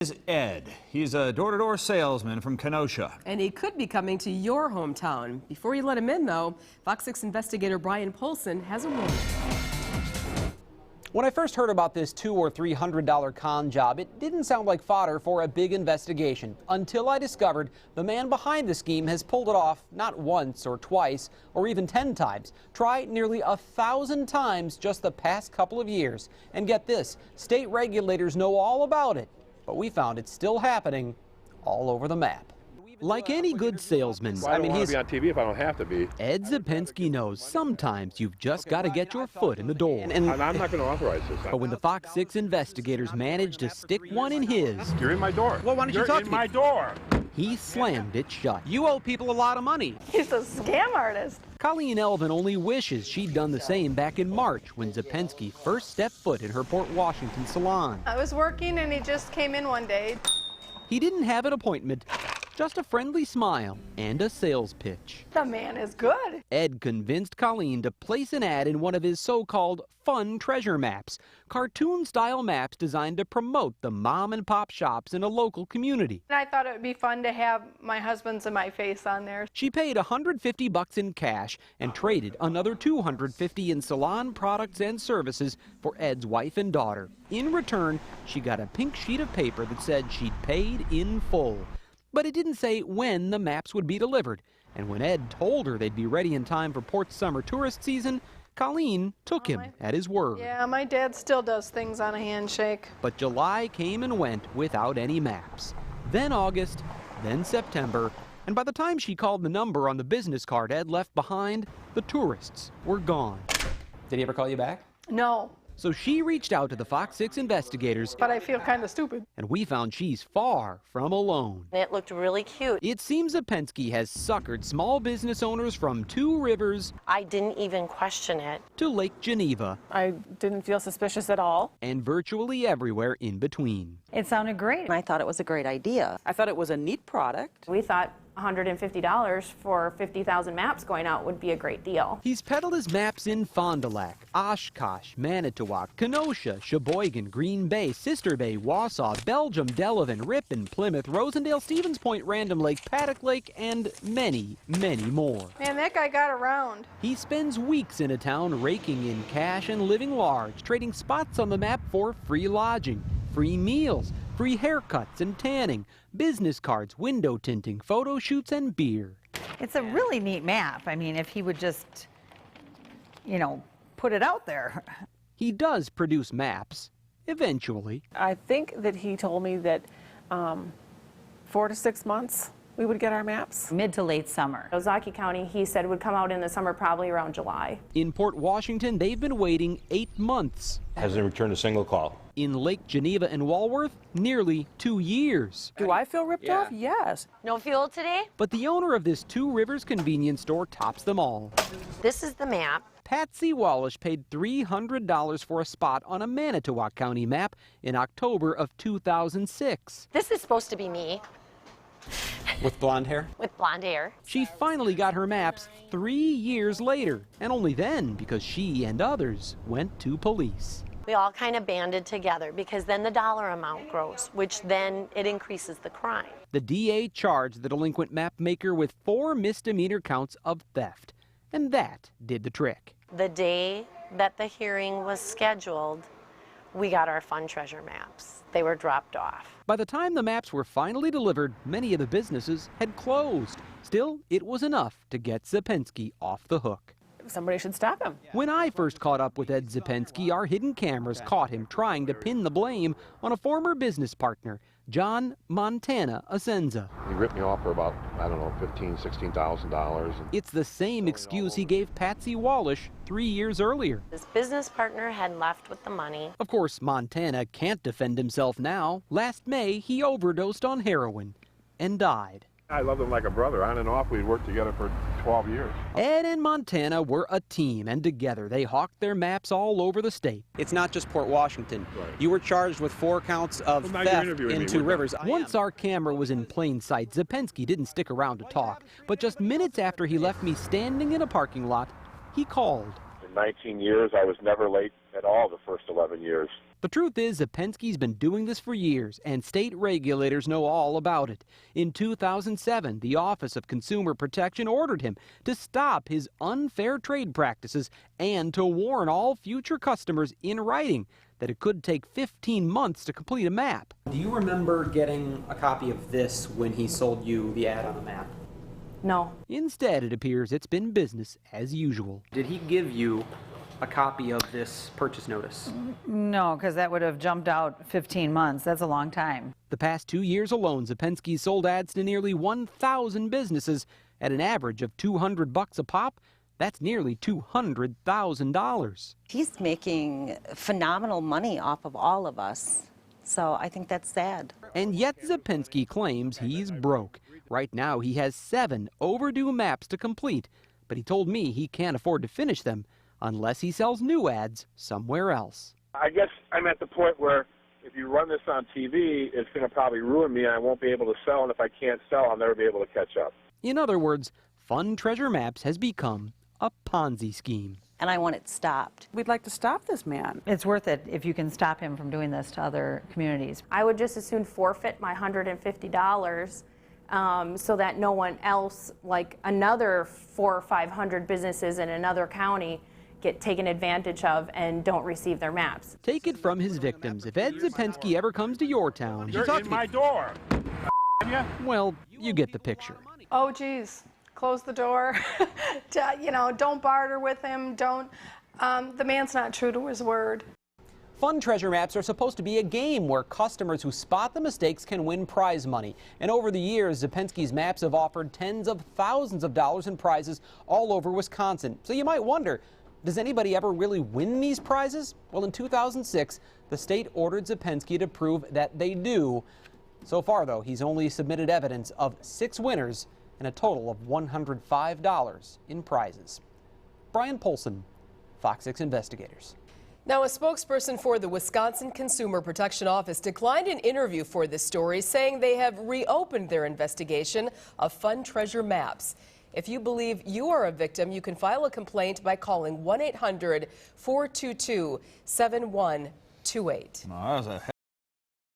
Is Ed. He's a door-to-door salesman from Kenosha. And he could be coming to your hometown. Before you let him in, though, Fox 6 investigator Brian Polson has a warning. When I first heard about this $200 or $300 con job, it didn't sound like fodder for a big investigation until I discovered the man behind the scheme has pulled it off not once or twice or even 10 times. Try nearly 1,000 times just the past couple of years. And get this, state regulators know all about it. But we found it's still happening all over the map. Like any good salesman, I don't want to be on TV if I don't have to be. Ed Zapensky knows sometimes you've just got to get your foot in the door. And I'm not going to authorize this. But when the Fox 6 investigators managed to stick one in his... You're in my door. Well, why don't you talk to me? You're in my door. He slammed it shut. You owe people a lot of money. He's a scam artist. Colleen Elvin only wishes she'd done the same back in March when Zapensky first stepped foot in her Port Washington salon. I was working and he just came in one day. He didn't have an appointment, just a friendly smile and a sales pitch. The man is good. Ed convinced Colleen to place an ad in one of his so-called fun treasure maps, cartoon-style maps designed to promote the mom-and-pop shops in a local community. And I thought it would be fun to have my husband's and my face on there. She paid $150 in cash and traded another $250 in salon products and services for Ed's wife and daughter. In return, she got a pink sheet of paper that said she'd paid in full. But it didn't say when the maps would be delivered. And when Ed told her they'd be ready in time for Port's summer tourist season, Colleen took him at his word. Yeah, my dad still does things on a handshake. But July came and went without any maps. Then August, then September, and by the time she called the number on the business card Ed left behind, the tourists were gone. Did he ever call you back? No. So she reached out to the Fox 6 investigators. But I feel kind of stupid. And we found she's far from alone. It looked really cute. It seems Zapensky has suckered small business owners from Two Rivers. I didn't even question it. To Lake Geneva. I didn't feel suspicious at all. And virtually everywhere in between. It sounded great. I thought it was a great idea. I thought it was a neat product. We thought $150 for 50,000 maps going out would be a great deal. He's peddled his maps in Fond du Lac, Oshkosh, Manitowoc, Kenosha, Sheboygan, Green Bay, Sister Bay, Wausau, Belgium, Delavan, Ripon, Plymouth, Rosendale, Stevens Point, Random Lake, Paddock Lake, and many, many more. Man, that guy got around. He spends weeks in a town raking in cash and living large, trading spots on the map for free lodging, free meals, free haircuts and tanning, business cards, window tinting, photo shoots, and beer. It's a really neat map. I mean, if he would just, put it out there. He does produce maps, eventually. I think that he told me that 4 to 6 months we would get our maps. Mid to late summer. Ozaukee County, he said, would come out in the summer, probably around July. In Port Washington, they've been waiting 8 months. Hasn't returned a single call. In Lake Geneva and Walworth, nearly 2 years. Do I feel ripped off? Yes. No fuel today? But the owner of this Two Rivers convenience store tops them all. This is the map. Patsy Wallish paid $300 for a spot on a Manitowoc County map in October of 2006. This is supposed to be me. With blonde hair? With blonde hair. She finally got her maps 3 years later, and only then because she and others went to police. We all kind of banded together because then the dollar amount grows, which then it increases the crime. The DA charged the delinquent map maker with 4 misdemeanor counts of theft, and that did the trick. The day that the hearing was scheduled, we got our fun treasure maps. They were dropped off. By the time the maps were finally delivered, many of the businesses had closed. Still, it was enough to get Zapensky off the hook. Somebody should stop him. When I first caught up with Ed Zapensky, our hidden cameras caught him trying to pin the blame on a former business partner, John Montana Asenza. He ripped me off for about, $15,000, $16,000. It's the same excuse he gave Patsy Wallish 3 years earlier. His business partner had left with the money. Of course, Montana can't defend himself now. Last May, he overdosed on heroin and died. I loved him like a brother. On and off, we'd worked together for 12 years. Ed and Montana were a team, and together they hawked their maps all over the state. It's not just Port Washington. Right. You were charged with 4 counts of theft in Two Rivers. Once our camera was in plain sight, Zapensky didn't stick around to talk. But just minutes after he left me standing in a parking lot, he called. In 19 years, I was never late at all the first 11 years. The truth is, Zapensky's been doing this for years, and state regulators know all about it. In 2007, the Office of Consumer Protection ordered him to stop his unfair trade practices and to warn all future customers in writing that it could take 15 months to complete a map. Do you remember getting a copy of this when he sold you the ad on the map? No. Instead, it appears it's been business as usual. Did he give you a copy of this purchase notice? No, because that would have jumped out 15 months. That's a long time. The past 2 years alone, Zapensky sold ads to nearly 1,000 businesses at an average of $200 a pop. That's nearly $200,000. He's making phenomenal money off of all of us, so I think that's sad. And yet Zapensky claims he's broke. Right now he has 7 overdue maps to complete, but he told me he can't afford to finish them unless he sells new ads somewhere else. I guess I'm at the point where if you run this on TV, it's going to probably ruin me and I won't be able to sell, and if I can't sell, I'll never be able to catch up. In other words, Fun Treasure Maps has become a Ponzi scheme. And I want it stopped. We'd like to stop this man. It's worth it if you can stop him from doing this to other communities. I would just as soon forfeit my $150 so that no one else, like another 400 or 500 businesses in another county, get taken advantage of and don't receive their maps. Take it from his victims. If Ed Zapensky ever comes to your town, You're in my door. well, you get the picture. Oh, geez, close the door. You know, don't barter with him. Don't. The man's not true to his word. Fun Treasure Maps are supposed to be a game where customers who spot the mistakes can win prize money. And over the years, Zapensky's maps have offered tens of thousands of dollars in prizes all over Wisconsin. So you might wonder, does anybody ever really win these prizes? Well, in 2006, the state ordered Zapensky to prove that they do. So far, though, he's only submitted evidence of 6 winners and a total of $105 in prizes. Brian Polson, Fox 6 Investigators. Now, a spokesperson for the Wisconsin Consumer Protection Office declined an interview for this story, saying they have reopened their investigation of Fun Treasure Maps. If you believe you are a victim, you can file a complaint by calling 1-800-422-7128. Well, that was a